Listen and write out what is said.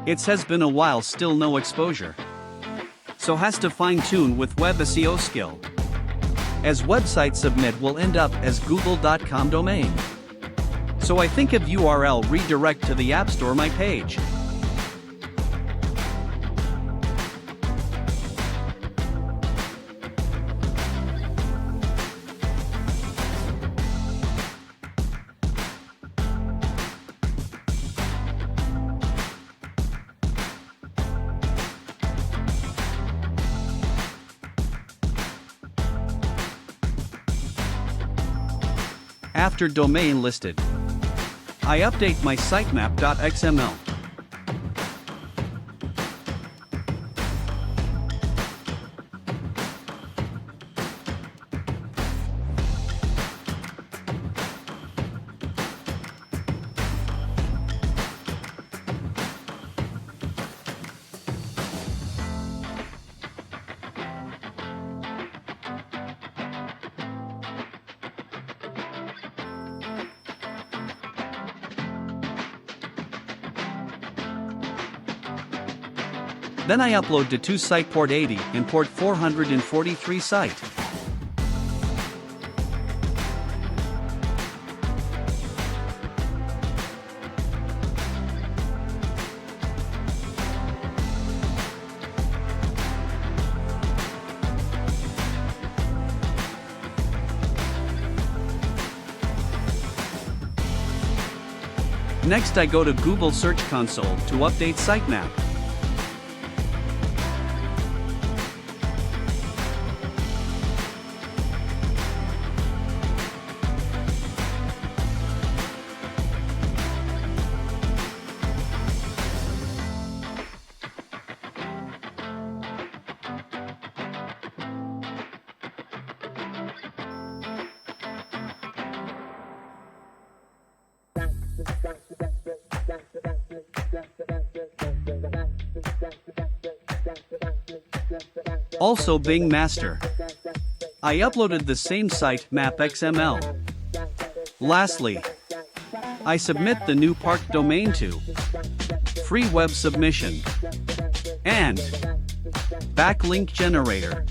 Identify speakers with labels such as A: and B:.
A: It has been a while, still no exposure. So has to fine-tune with web SEO skill. As website submit will end up as google.com domain. So I think of URL redirect to the App Store my page. After domain listed, I update my sitemap.xml. Then I upload to two site port 80 and port 443 site. Next I go to Google Search Console to update sitemap. Also Bing Master. I uploaded the same site map XML. Lastly, I submit the new park domain to free web submission and backlink generator.